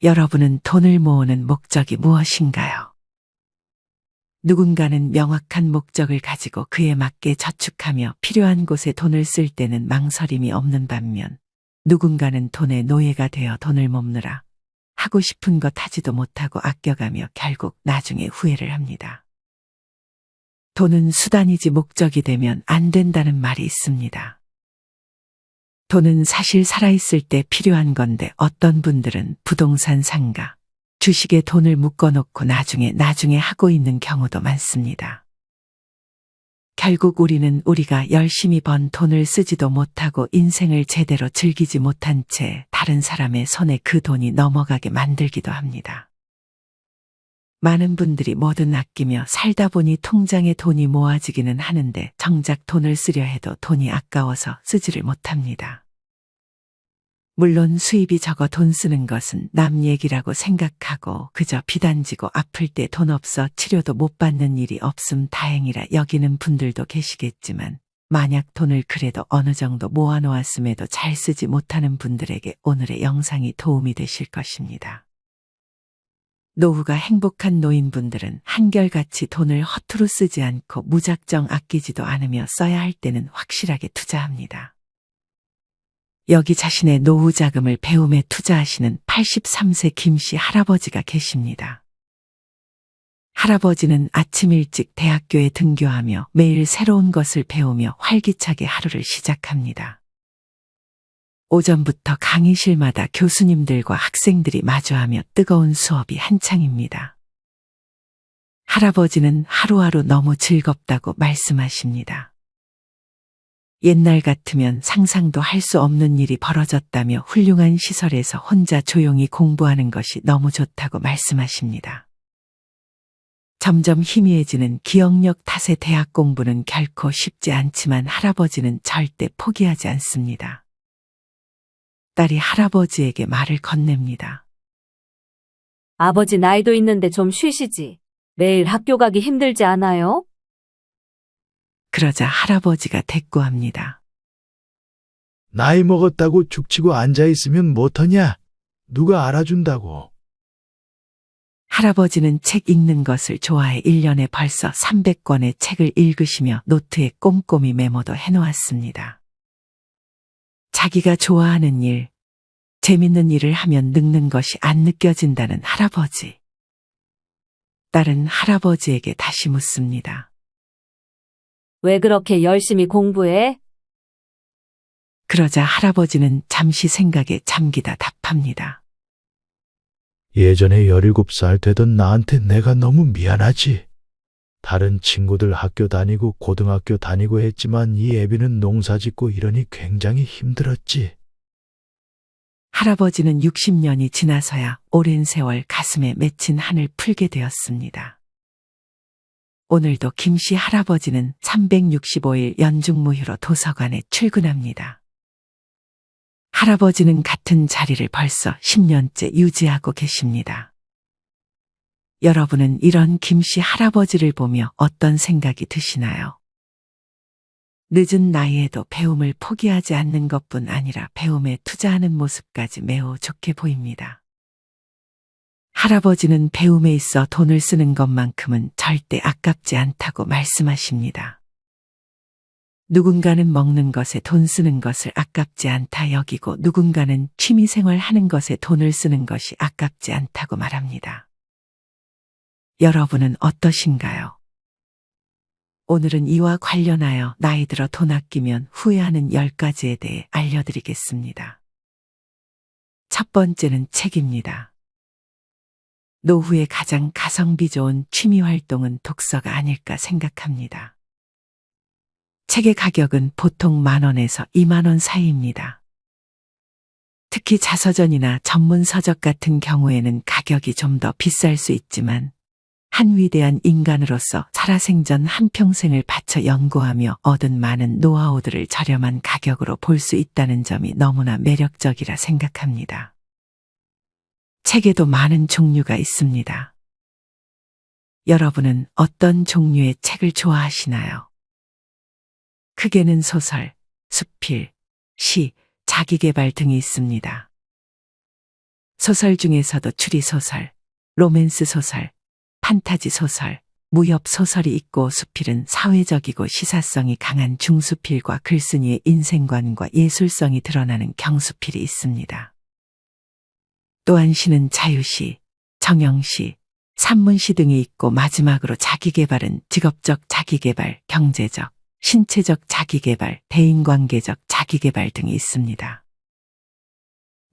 여러분은 돈을 모으는 목적이 무엇인가요? 누군가는 명확한 목적을 가지고 그에 맞게 저축하며 필요한 곳에 돈을 쓸 때는 망설임이 없는 반면, 누군가는 돈의 노예가 되어 돈을 모으느라 하고 싶은 것 하지도 못하고 아껴가며 결국 나중에 후회를 합니다. 돈은 수단이지 목적이 되면 안 된다는 말이 있습니다. 돈은 사실 살아있을 때 필요한 건데 어떤 분들은 부동산 상가, 주식에 돈을 묶어놓고 나중에 하고 있는 경우도 많습니다. 결국 우리는 우리가 열심히 번 돈을 쓰지도 못하고 인생을 제대로 즐기지 못한 채 다른 사람의 손에 그 돈이 넘어가게 만들기도 합니다. 많은 분들이 뭐든 아끼며 살다 보니 통장에 돈이 모아지기는 하는데 정작 돈을 쓰려 해도 돈이 아까워서 쓰지를 못합니다. 물론 수입이 적어 돈 쓰는 것은 남 얘기라고 생각하고 그저 비단지고 아플 때 돈 없어 치료도 못 받는 일이 없음 다행이라 여기는 분들도 계시겠지만 만약 돈을 그래도 어느 정도 모아놓았음에도 잘 쓰지 못하는 분들에게 오늘의 영상이 도움이 되실 것입니다. 노후가 행복한 노인분들은 한결같이 돈을 허투루 쓰지 않고 무작정 아끼지도 않으며 써야 할 때는 확실하게 투자합니다. 여기 자신의 노후 자금을 배움에 투자하시는 83세 김씨 할아버지가 계십니다. 할아버지는 아침 일찍 대학교에 등교하며 매일 새로운 것을 배우며 활기차게 하루를 시작합니다. 오전부터 강의실마다 교수님들과 학생들이 마주하며 뜨거운 수업이 한창입니다. 할아버지는 하루하루 너무 즐겁다고 말씀하십니다. 옛날 같으면 상상도 할 수 없는 일이 벌어졌다며 훌륭한 시설에서 혼자 조용히 공부하는 것이 너무 좋다고 말씀하십니다. 점점 희미해지는 기억력 탓에 대학 공부는 결코 쉽지 않지만 할아버지는 절대 포기하지 않습니다. 딸이 할아버지에게 말을 건넵니다. 아버지 나이도 있는데 좀 쉬시지. 매일 학교 가기 힘들지 않아요? 그러자 할아버지가 대꾸합니다. 나이 먹었다고 죽치고 앉아있으면 못하냐? 누가 알아준다고. 할아버지는 책 읽는 것을 좋아해 1년에 벌써 300권의 책을 읽으시며 노트에 꼼꼼히 메모도 해놓았습니다. 자기가 좋아하는 일, 재밌는 일을 하면 늙는 것이 안 느껴진다는 할아버지. 딸은 할아버지에게 다시 묻습니다. 왜 그렇게 열심히 공부해? 그러자 할아버지는 잠시 생각에 잠기다 답합니다. 예전에 17살 되던 나한테 내가 너무 미안하지. 다른 친구들 학교 다니고 고등학교 다니고 했지만 이 애비는 농사 짓고 이러니 굉장히 힘들었지. 할아버지는 60년이 지나서야 오랜 세월 가슴에 맺힌 한을 풀게 되었습니다. 오늘도 김씨 할아버지는 365일 연중무휴로 도서관에 출근합니다. 할아버지는 같은 자리를 벌써 10년째 유지하고 계십니다. 여러분은 이런 김씨 할아버지를 보며 어떤 생각이 드시나요? 늦은 나이에도 배움을 포기하지 않는 것뿐 아니라 배움에 투자하는 모습까지 매우 좋게 보입니다. 할아버지는 배움에 있어 돈을 쓰는 것만큼은 절대 아깝지 않다고 말씀하십니다. 누군가는 먹는 것에 돈 쓰는 것을 아깝지 않다 여기고 누군가는 취미생활 하는 것에 돈을 쓰는 것이 아깝지 않다고 말합니다. 여러분은 어떠신가요? 오늘은 이와 관련하여 나이 들어 돈 아끼면 후회하는 10가지에 대해 알려드리겠습니다. 첫 번째는 책입니다. 노후에 가장 가성비 좋은 취미 활동은 독서가 아닐까 생각합니다. 책의 가격은 보통 10,000원에서 20,000원 사이입니다. 특히 자서전이나 전문 서적 같은 경우에는 가격이 좀 더 비쌀 수 있지만 한 위대한 인간으로서 살아생전 한평생을 바쳐 연구하며 얻은 많은 노하우들을 저렴한 가격으로 볼 수 있다는 점이 너무나 매력적이라 생각합니다. 책에도 많은 종류가 있습니다. 여러분은 어떤 종류의 책을 좋아하시나요? 크게는 소설, 수필, 시, 자기계발 등이 있습니다. 소설 중에서도 추리소설, 로맨스 소설, 판타지 소설, 무협 소설이 있고 수필은 사회적이고 시사성이 강한 중수필과 글쓴이의 인생관과 예술성이 드러나는 경수필이 있습니다. 또한 시는 자유시, 정형시, 산문시 등이 있고 마지막으로 자기계발은 직업적 자기계발, 경제적, 신체적 자기계발, 대인관계적 자기계발 등이 있습니다.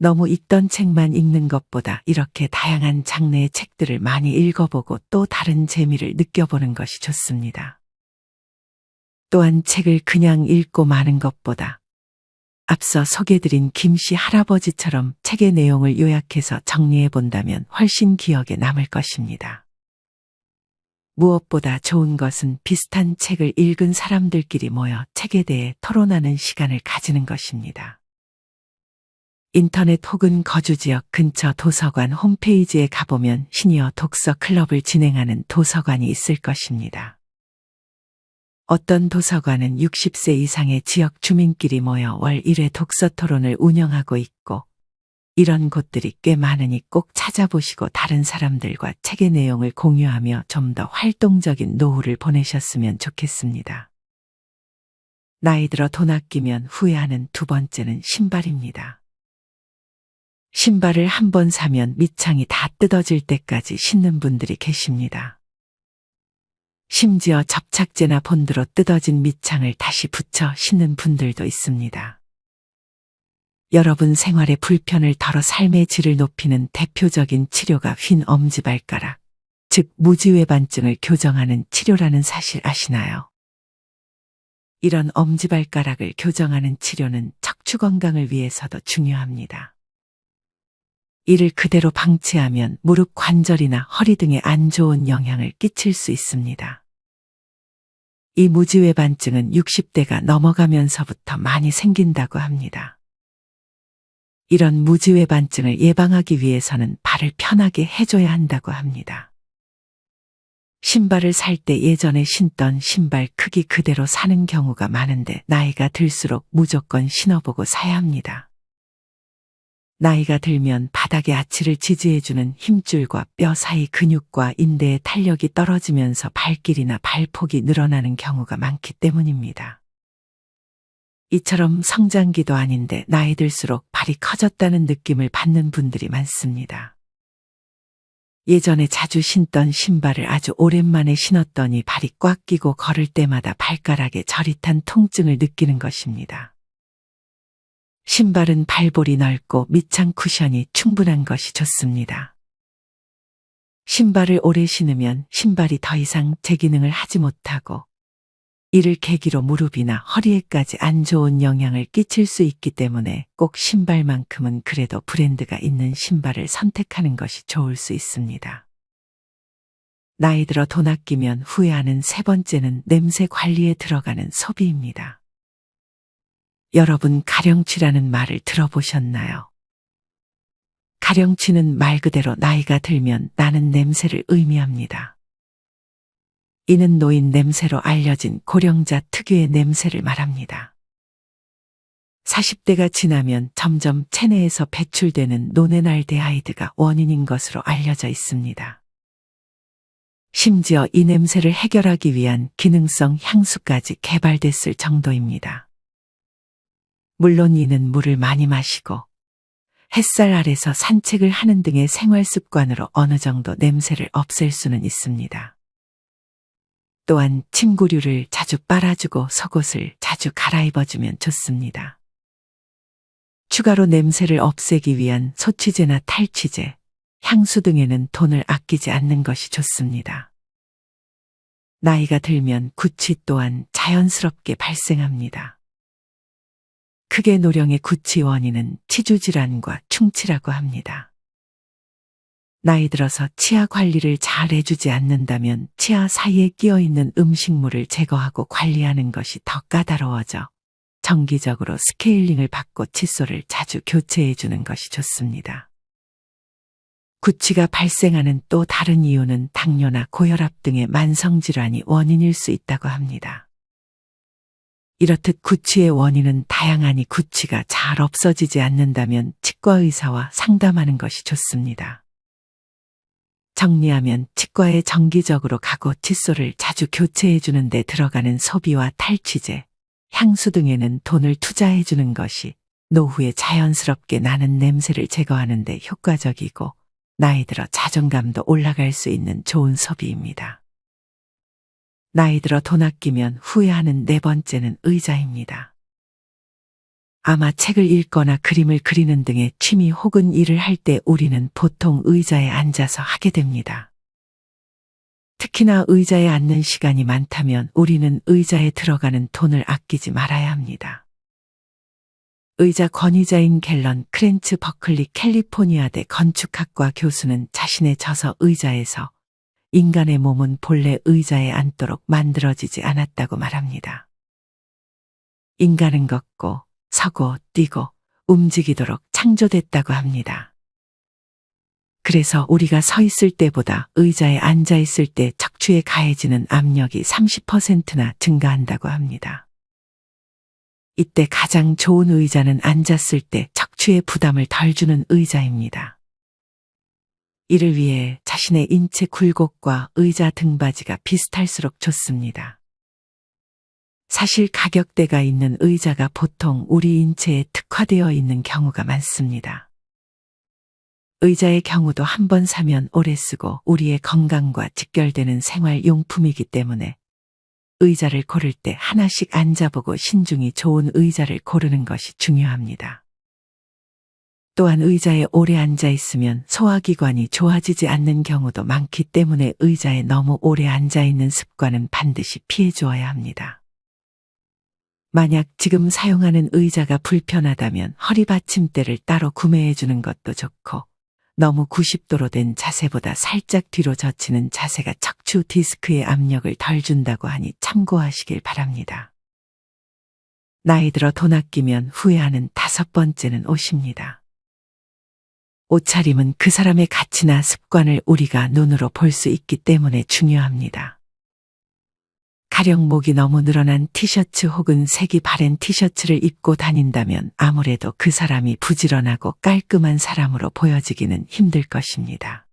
너무 읽던 책만 읽는 것보다 이렇게 다양한 장르의 책들을 많이 읽어보고 또 다른 재미를 느껴보는 것이 좋습니다. 또한 책을 그냥 읽고 마는 것보다 앞서 소개드린 김씨 할아버지처럼 책의 내용을 요약해서 정리해 본다면 훨씬 기억에 남을 것입니다. 무엇보다 좋은 것은 비슷한 책을 읽은 사람들끼리 모여 책에 대해 토론하는 시간을 가지는 것입니다. 인터넷 혹은 거주지역 근처 도서관 홈페이지에 가보면 시니어 독서 클럽을 진행하는 도서관이 있을 것입니다. 어떤 도서관은 60세 이상의 지역 주민끼리 모여 월 1회 독서 토론을 운영하고 있고 이런 곳들이 꽤 많으니 꼭 찾아보시고 다른 사람들과 책의 내용을 공유하며 좀 더 활동적인 노후를 보내셨으면 좋겠습니다. 나이 들어 돈 아끼면 후회하는 두 번째는 신발입니다. 신발을 한 번 사면 밑창이 다 뜯어질 때까지 신는 분들이 계십니다. 심지어 접착제나 본드로 뜯어진 밑창을 다시 붙여 신는 분들도 있습니다. 여러분 생활의 불편을 덜어 삶의 질을 높이는 대표적인 치료가 휜 엄지발가락, 즉 무지외반증을 교정하는 치료라는 사실 아시나요? 이런 엄지발가락을 교정하는 치료는 척추 건강을 위해서도 중요합니다. 이를 그대로 방치하면 무릎 관절이나 허리 등에 안 좋은 영향을 끼칠 수 있습니다. 이 무지외반증은 60대가 넘어가면서부터 많이 생긴다고 합니다. 이런 무지외반증을 예방하기 위해서는 발을 편하게 해줘야 한다고 합니다. 신발을 살 때 예전에 신던 신발 크기 그대로 사는 경우가 많은데 나이가 들수록 무조건 신어보고 사야 합니다. 나이가 들면 바닥의 아치를 지지해주는 힘줄과 뼈 사이 근육과 인대의 탄력이 떨어지면서 발길이나 발폭이 늘어나는 경우가 많기 때문입니다. 이처럼 성장기도 아닌데 나이 들수록 발이 커졌다는 느낌을 받는 분들이 많습니다. 예전에 자주 신던 신발을 아주 오랜만에 신었더니 발이 꽉 끼고 걸을 때마다 발가락에 저릿한 통증을 느끼는 것입니다. 신발은 발볼이 넓고 밑창 쿠션이 충분한 것이 좋습니다. 신발을 오래 신으면 신발이 더 이상 제 기능을 하지 못하고 이를 계기로 무릎이나 허리에까지 안 좋은 영향을 끼칠 수 있기 때문에 꼭 신발만큼은 그래도 브랜드가 있는 신발을 선택하는 것이 좋을 수 있습니다. 나이 들어 돈 아끼면 후회하는 세 번째는 냄새 관리에 들어가는 소비입니다. 여러분 가령취라는 말을 들어보셨나요? 가령취는 말 그대로 나이가 들면 나는 냄새를 의미합니다. 이는 노인 냄새로 알려진 고령자 특유의 냄새를 말합니다. 40대가 지나면 점점 체내에서 배출되는 노네날데하이드가 원인인 것으로 알려져 있습니다. 심지어 이 냄새를 해결하기 위한 기능성 향수까지 개발됐을 정도입니다. 물론 이는 물을 많이 마시고 햇살 아래서 산책을 하는 등의 생활 습관으로 어느 정도 냄새를 없앨 수는 있습니다. 또한 침구류를 자주 빨아주고 속옷을 자주 갈아입어주면 좋습니다. 추가로 냄새를 없애기 위한 소취제나 탈취제, 향수 등에는 돈을 아끼지 않는 것이 좋습니다. 나이가 들면 구취 또한 자연스럽게 발생합니다. 크게 노령의 구취 원인은 치주질환과 충치라고 합니다. 나이 들어서 치아 관리를 잘 해주지 않는다면 치아 사이에 끼어있는 음식물을 제거하고 관리하는 것이 더 까다로워져 정기적으로 스케일링을 받고 칫솔을 자주 교체해주는 것이 좋습니다. 구취가 발생하는 또 다른 이유는 당뇨나 고혈압 등의 만성질환이 원인일 수 있다고 합니다. 이렇듯 구취의 원인은 다양하니 구취가 잘 없어지지 않는다면 치과 의사와 상담하는 것이 좋습니다. 정리하면 치과에 정기적으로 가고 칫솔을 자주 교체해 주는 데 들어가는 소비와 탈취제, 향수 등에는 돈을 투자해 주는 것이 노후에 자연스럽게 나는 냄새를 제거하는 데 효과적이고 나이 들어 자존감도 올라갈 수 있는 좋은 소비입니다. 나이 들어 돈 아끼면 후회하는 네 번째는 의자입니다. 아마 책을 읽거나 그림을 그리는 등의 취미 혹은 일을 할 때 우리는 보통 의자에 앉아서 하게 됩니다. 특히나 의자에 앉는 시간이 많다면 우리는 의자에 들어가는 돈을 아끼지 말아야 합니다. 의자 권위자인 갤런 크렌츠 버클리 캘리포니아대 건축학과 교수는 자신의 저서 의자에서 인간의 몸은 본래 의자에 앉도록 만들어지지 않았다고 말합니다. 인간은 걷고 서고 뛰고 움직이도록 창조됐다고 합니다. 그래서 우리가 서 있을 때보다 의자에 앉아 있을 때 척추에 가해지는 압력이 30%나 증가한다고 합니다. 이때 가장 좋은 의자는 앉았을 때 척추에 부담을 덜 주는 의자입니다. 이를 위해 자신의 인체 굴곡과 의자 등받이가 비슷할수록 좋습니다. 사실 가격대가 있는 의자가 보통 우리 인체에 특화되어 있는 경우가 많습니다. 의자의 경우도 한 번 사면 오래 쓰고 우리의 건강과 직결되는 생활용품이기 때문에 의자를 고를 때 하나씩 앉아보고 신중히 좋은 의자를 고르는 것이 중요합니다. 또한 의자에 오래 앉아 있으면 소화기관이 좋아지지 않는 경우도 많기 때문에 의자에 너무 오래 앉아 있는 습관은 반드시 피해 주어야 합니다. 만약 지금 사용하는 의자가 불편하다면 허리 받침대를 따로 구매해 주는 것도 좋고 너무 90도로 된 자세보다 살짝 뒤로 젖히는 자세가 척추 디스크의 압력을 덜 준다고 하니 참고하시길 바랍니다. 나이 들어 돈 아끼면 후회하는 다섯 번째는 옷입니다. 옷차림은 그 사람의 가치나 습관을 우리가 눈으로 볼 수 있기 때문에 중요합니다. 가령 목이 너무 늘어난 티셔츠 혹은 색이 바랜 티셔츠를 입고 다닌다면 아무래도 그 사람이 부지런하고 깔끔한 사람으로 보여지기는 힘들 것입니다.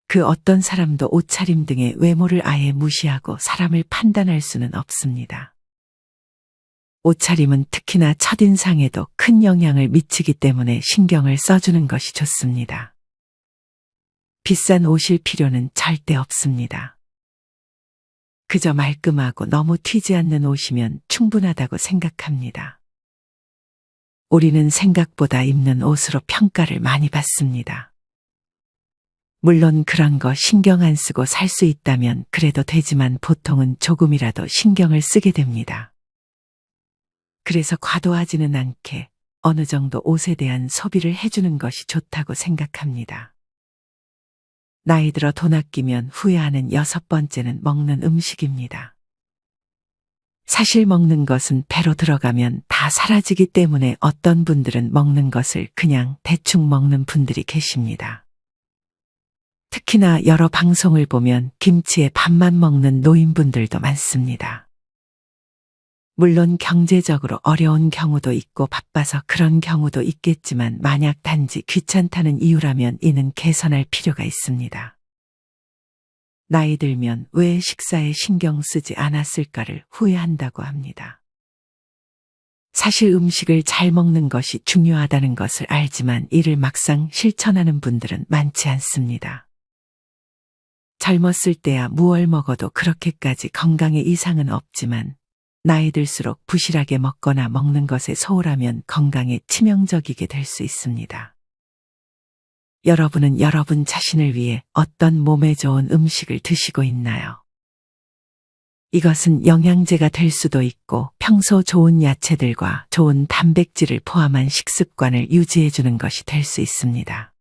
그 어떤 사람도 옷차림 등의 외모를 아예 무시하고 사람을 판단할 수는 없습니다. 옷차림은 특히나 첫인상에도 큰 영향을 미치기 때문에 신경을 써주는 것이 좋습니다. 비싼 옷일 필요는 절대 없습니다. 그저 말끔하고 너무 튀지 않는 옷이면 충분하다고 생각합니다. 우리는 생각보다 입는 옷으로 평가를 많이 받습니다. 물론 그런 거 신경 안 쓰고 살 수 있다면 그래도 되지만 보통은 조금이라도 신경을 쓰게 됩니다. 그래서 과도하지는 않게 어느 정도 옷에 대한 소비를 해주는 것이 좋다고 생각합니다. 나이 들어 돈 아끼면 후회하는 여섯 번째는 먹는 음식입니다. 사실 먹는 것은 배로 들어가면 다 사라지기 때문에 어떤 분들은 먹는 것을 그냥 대충 먹는 분들이 계십니다. 특히나 여러 방송을 보면 김치에 밥만 먹는 노인분들도 많습니다. 물론 경제적으로 어려운 경우도 있고 바빠서 그런 경우도 있겠지만 만약 단지 귀찮다는 이유라면 이는 개선할 필요가 있습니다. 나이 들면 왜 식사에 신경 쓰지 않았을까를 후회한다고 합니다. 사실 음식을 잘 먹는 것이 중요하다는 것을 알지만 이를 막상 실천하는 분들은 많지 않습니다. 젊었을 때야 무얼 먹어도 그렇게까지 건강에 이상은 없지만 나이 들수록 부실하게 먹거나 먹는 것에 소홀하면 건강에 치명적이게 될 수 있습니다. 여러분은 여러분 자신을 위해 어떤 몸에 좋은 음식을 드시고 있나요? 이것은 영양제가 될 수도 있고 평소 좋은 야채들과 좋은 단백질을 포함한 식습관을 유지해 주는 것이 될 수 있습니다.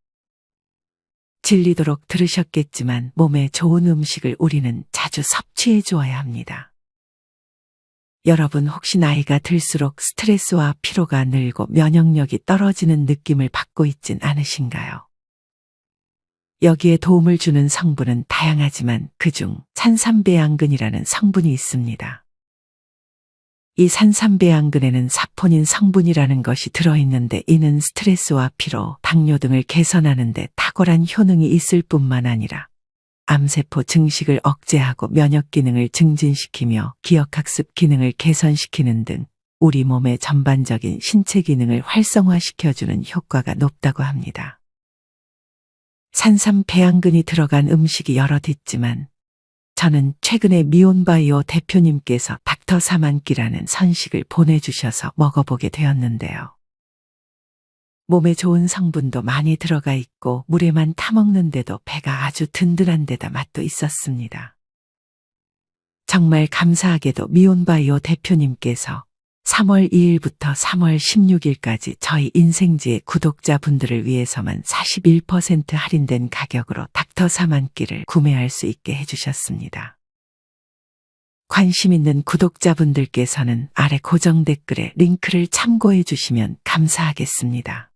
질리도록 들으셨겠지만 몸에 좋은 음식을 우리는 자주 섭취해 주어야 합니다. 여러분 혹시 나이가 들수록 스트레스와 피로가 늘고 면역력이 떨어지는 느낌을 받고 있진 않으신가요? 여기에 도움을 주는 성분은 다양하지만 그중 산삼배양근이라는 성분이 있습니다. 이 산삼배양근에는 사포닌 성분이라는 것이 들어있는데 이는 스트레스와 피로, 당뇨 등을 개선하는 데 탁월한 효능이 있을 뿐만 아니라 암세포 증식을 억제하고 면역 기능을 증진시키며 기억학습 기능을 개선시키는 등 우리 몸의 전반적인 신체 기능을 활성화시켜주는 효과가 높다고 합니다. 산삼 배양근이 들어간 음식이 여럿 있지만 저는 최근에 미온바이오 대표님께서 닥터 사만끼라는 선식을 보내주셔서 먹어보게 되었는데요. 몸에 좋은 성분도 많이 들어가 있고 물에만 타먹는데도 배가 아주 든든한 데다 맛도 있었습니다. 정말 감사하게도 미온바이오 대표님께서 3월 2일부터 3월 16일까지 저희 인생지의 구독자분들을 위해서만 41% 할인된 가격으로 닥터 사만끼를 구매할 수 있게 해주셨습니다. 관심 있는 구독자분들께서는 아래 고정 댓글에 링크를 참고해 주시면 감사하겠습니다.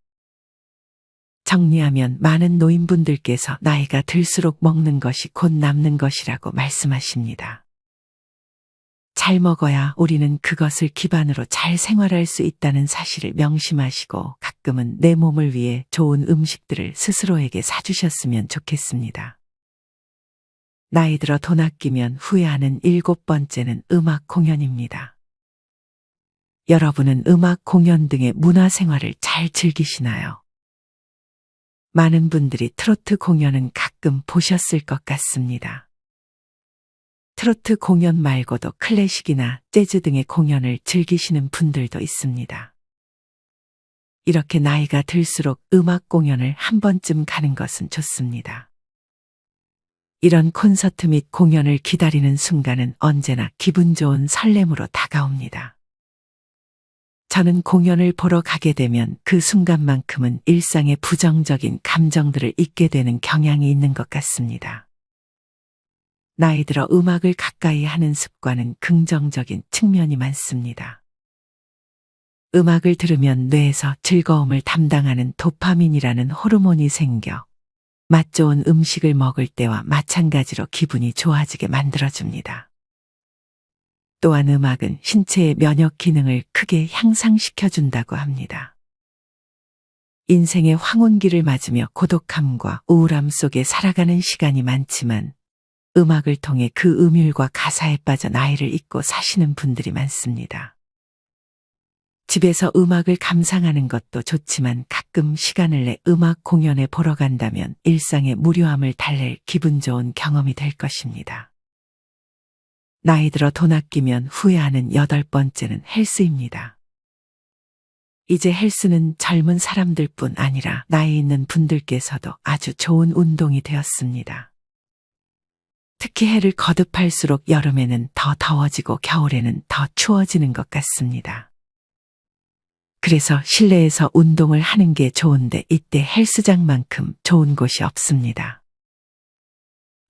정리하면 많은 노인분들께서 나이가 들수록 먹는 것이 곧 남는 것이라고 말씀하십니다. 잘 먹어야 우리는 그것을 기반으로 잘 생활할 수 있다는 사실을 명심하시고 가끔은 내 몸을 위해 좋은 음식들을 스스로에게 사주셨으면 좋겠습니다. 나이 들어 돈 아끼면 후회하는 7번째는 음악 공연입니다. 여러분은 음악 공연 등의 문화생활을 잘 즐기시나요? 많은 분들이 트로트 공연은 가끔 보셨을 것 같습니다. 트로트 공연 말고도 클래식이나 재즈 등의 공연을 즐기시는 분들도 있습니다. 이렇게 나이가 들수록 음악 공연을 한 번쯤 가는 것은 좋습니다. 이런 콘서트 및 공연을 기다리는 순간은 언제나 기분 좋은 설렘으로 다가옵니다. 저는 공연을 보러 가게 되면 그 순간만큼은 일상의 부정적인 감정들을 잊게 되는 경향이 있는 것 같습니다. 나이 들어 음악을 가까이 하는 습관은 긍정적인 측면이 많습니다. 음악을 들으면 뇌에서 즐거움을 담당하는 도파민이라는 호르몬이 생겨 맛 좋은 음식을 먹을 때와 마찬가지로 기분이 좋아지게 만들어줍니다. 또한 음악은 신체의 면역 기능을 크게 향상시켜준다고 합니다. 인생의 황혼기를 맞으며 고독함과 우울함 속에 살아가는 시간이 많지만 음악을 통해 그 음율과 가사에 빠져 나이를 잊고 사시는 분들이 많습니다. 집에서 음악을 감상하는 것도 좋지만 가끔 시간을 내 음악 공연에 보러 간다면 일상의 무료함을 달랠 기분 좋은 경험이 될 것입니다. 나이 들어 돈 아끼면 후회하는 8번째는 헬스입니다. 이제 헬스는 젊은 사람들뿐 아니라 나이 있는 분들께서도 아주 좋은 운동이 되었습니다. 특히 해를 거듭할수록 여름에는 더 더워지고 겨울에는 더 추워지는 것 같습니다. 그래서 실내에서 운동을 하는 게 좋은데 이때 헬스장만큼 좋은 곳이 없습니다.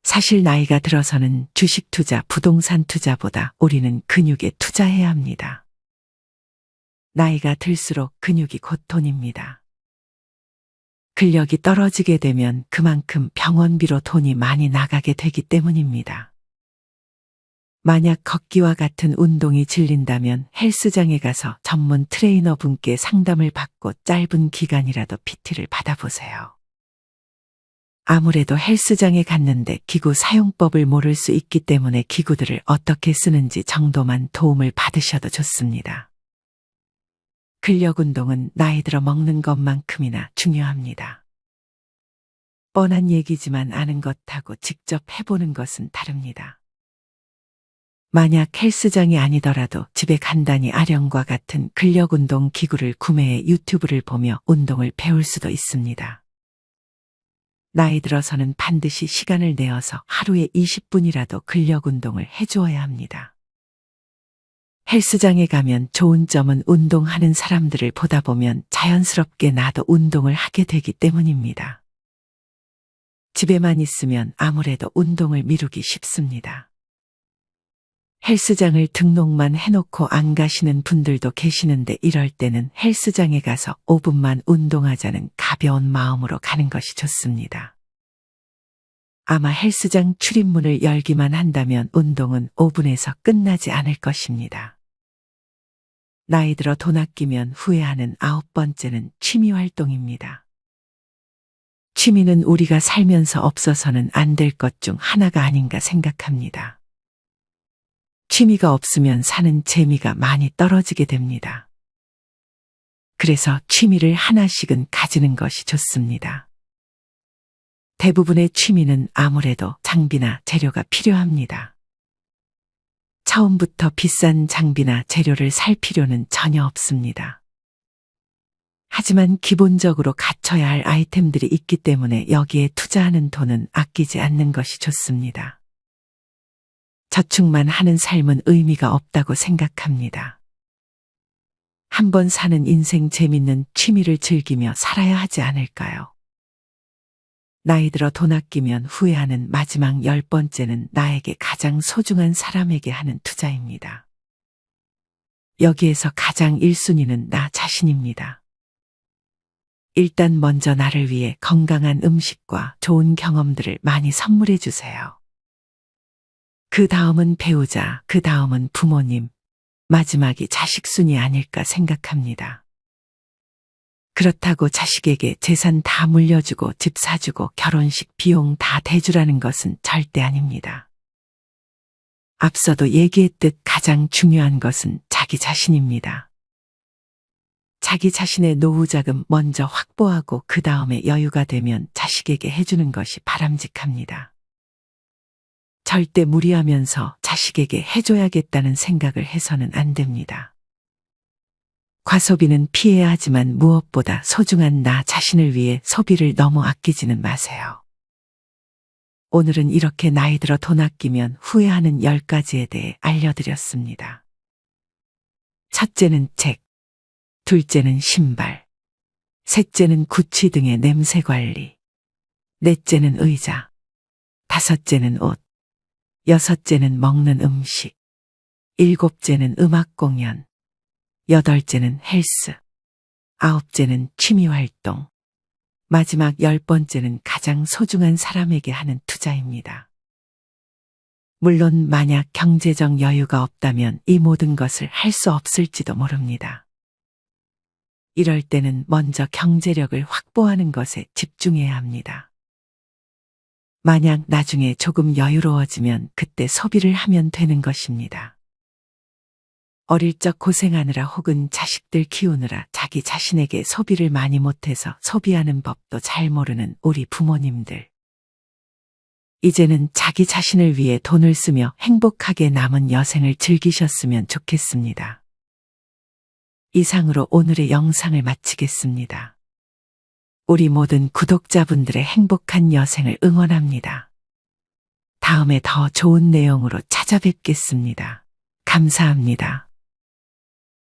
사실 나이가 들어서는 주식 투자, 부동산 투자보다 우리는 근육에 투자해야 합니다. 나이가 들수록 근육이 곧 돈입니다. 근력이 떨어지게 되면 그만큼 병원비로 돈이 많이 나가게 되기 때문입니다. 만약 걷기와 같은 운동이 질린다면 헬스장에 가서 전문 트레이너 분께 상담을 받고 짧은 기간이라도 PT를 받아보세요. 아무래도 헬스장에 갔는데 기구 사용법을 모를 수 있기 때문에 기구들을 어떻게 쓰는지 정도만 도움을 받으셔도 좋습니다. 근력 운동은 나이 들어 먹는 것만큼이나 중요합니다. 뻔한 얘기지만 아는 것하고 직접 해보는 것은 다릅니다. 만약 헬스장이 아니더라도 집에 간단히 아령과 같은 근력 운동 기구를 구매해 유튜브를 보며 운동을 배울 수도 있습니다. 나이 들어서는 반드시 시간을 내어서 하루에 20분이라도 근력 운동을 해주어야 합니다. 헬스장에 가면 좋은 점은 운동하는 사람들을 보다 보면 자연스럽게 나도 운동을 하게 되기 때문입니다. 집에만 있으면 아무래도 운동을 미루기 쉽습니다. 헬스장을 등록만 해놓고 안 가시는 분들도 계시는데 이럴 때는 헬스장에 가서 5분만 운동하자는 가벼운 마음으로 가는 것이 좋습니다. 아마 헬스장 출입문을 열기만 한다면 운동은 5분에서 끝나지 않을 것입니다. 나이 들어 돈 아끼면 후회하는 9번째는 취미 활동입니다. 취미는 우리가 살면서 없어서는 안 될 것 중 하나가 아닌가 생각합니다. 취미가 없으면 사는 재미가 많이 떨어지게 됩니다. 그래서 취미를 하나씩은 가지는 것이 좋습니다. 대부분의 취미는 아무래도 장비나 재료가 필요합니다. 처음부터 비싼 장비나 재료를 살 필요는 전혀 없습니다. 하지만 기본적으로 갖춰야 할 아이템들이 있기 때문에 여기에 투자하는 돈은 아끼지 않는 것이 좋습니다. 저축만 하는 삶은 의미가 없다고 생각합니다. 한번 사는 인생 재밌는 취미를 즐기며 살아야 하지 않을까요? 나이 들어 돈 아끼면 후회하는 마지막 10번째는 나에게 가장 소중한 사람에게 하는 투자입니다. 여기에서 가장 1순위는 나 자신입니다. 일단 먼저 나를 위해 건강한 음식과 좋은 경험들을 많이 선물해 주세요. 그 다음은 배우자, 그 다음은 부모님, 마지막이 자식 순이 아닐까 생각합니다. 그렇다고 자식에게 재산 다 물려주고 집 사주고 결혼식 비용 다 대주라는 것은 절대 아닙니다. 앞서도 얘기했듯 가장 중요한 것은 자기 자신입니다. 자기 자신의 노후 자금 먼저 확보하고 그 다음에 여유가 되면 자식에게 해주는 것이 바람직합니다. 절대 무리하면서 자식에게 해줘야겠다는 생각을 해서는 안 됩니다. 과소비는 피해야 하지만 무엇보다 소중한 나 자신을 위해 소비를 너무 아끼지는 마세요. 오늘은 이렇게 나이 들어 돈 아끼면 후회하는 10가지에 대해 알려드렸습니다. 첫째는 책, 둘째는 신발, 셋째는 구취 등의 냄새 관리, 넷째는 의자, 다섯째는 옷, 여섯째는 먹는 음식, 일곱째는 음악 공연, 여덟째는 헬스, 아홉째는 취미 활동, 마지막 10번째는 가장 소중한 사람에게 하는 투자입니다. 물론 만약 경제적 여유가 없다면 이 모든 것을 할 수 없을지도 모릅니다. 이럴 때는 먼저 경제력을 확보하는 것에 집중해야 합니다. 만약 나중에 조금 여유로워지면 그때 소비를 하면 되는 것입니다. 어릴 적 고생하느라 혹은 자식들 키우느라 자기 자신에게 소비를 많이 못해서 소비하는 법도 잘 모르는 우리 부모님들. 이제는 자기 자신을 위해 돈을 쓰며 행복하게 남은 여생을 즐기셨으면 좋겠습니다. 이상으로 오늘의 영상을 마치겠습니다. 우리 모든 구독자분들의 행복한 여생을 응원합니다. 다음에 더 좋은 내용으로 찾아뵙겠습니다. 감사합니다.